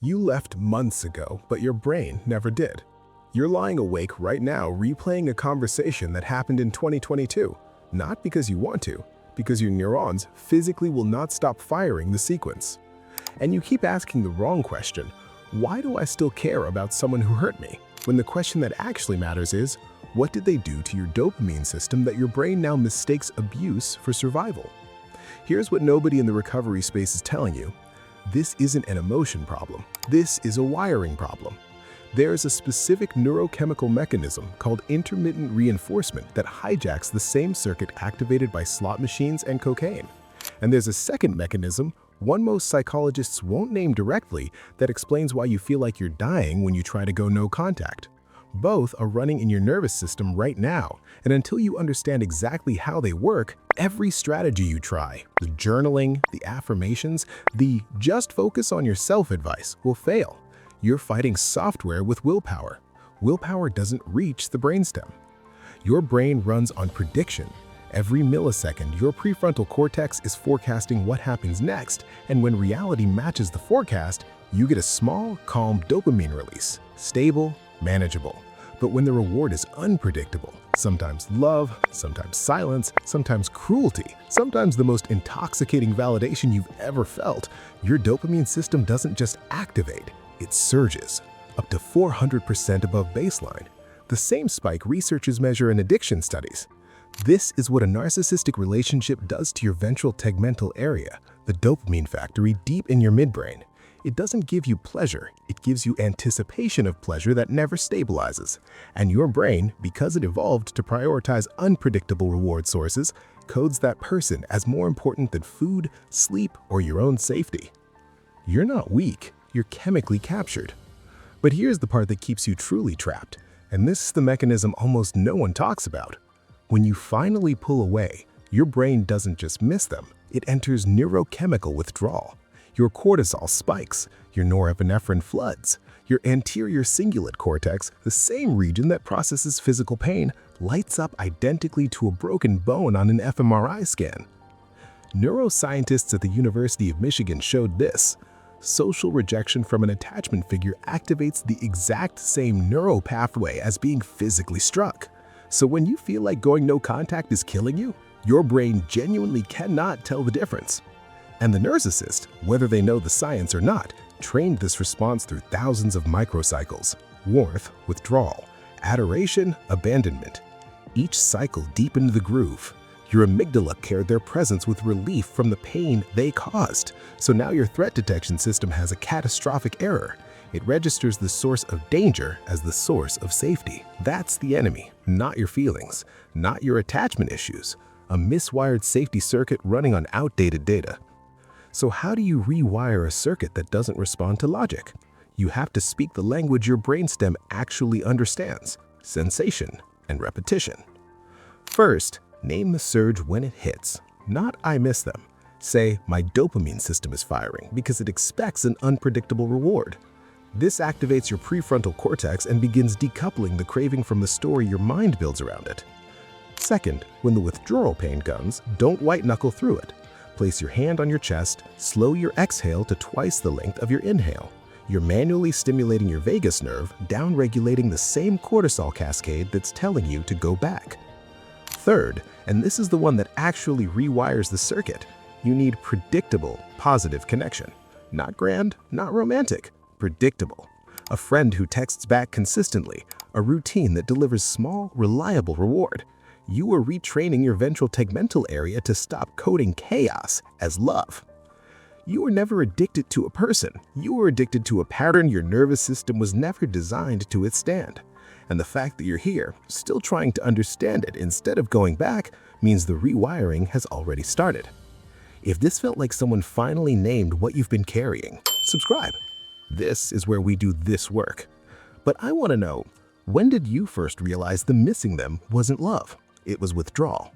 You left months ago, but your brain never did. You're lying awake right now replaying a conversation that happened in 2022, not because you want to, because your neurons physically will not stop firing the sequence. And you keep asking the wrong question, why do I still care about someone who hurt me? When the question that actually matters is, what did they do to your dopamine system that your brain now mistakes abuse for survival? Here's what nobody in the recovery space is telling you. This isn't an emotion problem. This is a wiring problem. There is a specific neurochemical mechanism called intermittent reinforcement that hijacks the same circuit activated by slot machines and cocaine. And there's a second mechanism, one most psychologists won't name directly, that explains why you feel like you're dying when you try to go no contact. Both are running in your nervous system right now, and until you understand exactly how they work, every strategy you try, the journaling, the affirmations, the just focus on yourself advice will fail. You're fighting software with willpower. Willpower doesn't reach the brainstem. Your brain runs on prediction. Every millisecond, your prefrontal cortex is forecasting what happens next, and when reality matches the forecast, you get a small, calm dopamine release, stable, manageable. But when the reward is unpredictable, sometimes love, sometimes silence, sometimes cruelty, sometimes the most intoxicating validation you've ever felt, your dopamine system doesn't just activate, it surges, up to 400% above baseline. The same spike researchers measure in addiction studies. This is what a narcissistic relationship does to your ventral tegmental area, the dopamine factory deep in your midbrain. It doesn't give you pleasure, it gives you anticipation of pleasure that never stabilizes. And your brain, because it evolved to prioritize unpredictable reward sources, codes that person as more important than food, sleep, or your own safety. You're not weak, you're chemically captured. But here's the part that keeps you truly trapped, and this is the mechanism almost no one talks about. When you finally pull away, your brain doesn't just miss them, it enters neurochemical withdrawal. Your cortisol spikes, your norepinephrine floods, your anterior cingulate cortex, the same region that processes physical pain, lights up identically to a broken bone on an fMRI scan. Neuroscientists at the University of Michigan showed this. Social rejection from an attachment figure activates the exact same neural pathway as being physically struck. So when you feel like going no contact is killing you, your brain genuinely cannot tell the difference. And the narcissist, whether they know the science or not, trained this response through thousands of microcycles: warmth, withdrawal, adoration, abandonment. Each cycle deepened the groove. Your amygdala carried their presence with relief from the pain they caused. So now your threat detection system has a catastrophic error. It registers the source of danger as the source of safety. That's the enemy, not your feelings, not your attachment issues. A miswired safety circuit running on outdated data. So how do you rewire a circuit that doesn't respond to logic? You have to speak the language your brainstem actually understands: sensation and repetition. First, name the surge when it hits, not "I miss them." Say, "My dopamine system is firing," because it expects an unpredictable reward. This activates your prefrontal cortex and begins decoupling the craving from the story your mind builds around it. Second, when the withdrawal pain comes, don't white-knuckle through it. Place your hand on your chest, slow your exhale to twice the length of your inhale. You're manually stimulating your vagus nerve, down-regulating the same cortisol cascade that's telling you to go back. Third, and this is the one that actually rewires the circuit, you need predictable, positive connection. Not grand, not romantic, predictable. A friend who texts back consistently, a routine that delivers small, reliable reward. You are retraining your ventral tegmental area to stop coding chaos as love. You were never addicted to a person. You were addicted to a pattern your nervous system was never designed to withstand. And the fact that you're here, still trying to understand it instead of going back, means the rewiring has already started. If this felt like someone finally named what you've been carrying, subscribe. This is where we do this work. But I want to know, when did you first realize the missing them wasn't love? It was withdrawal.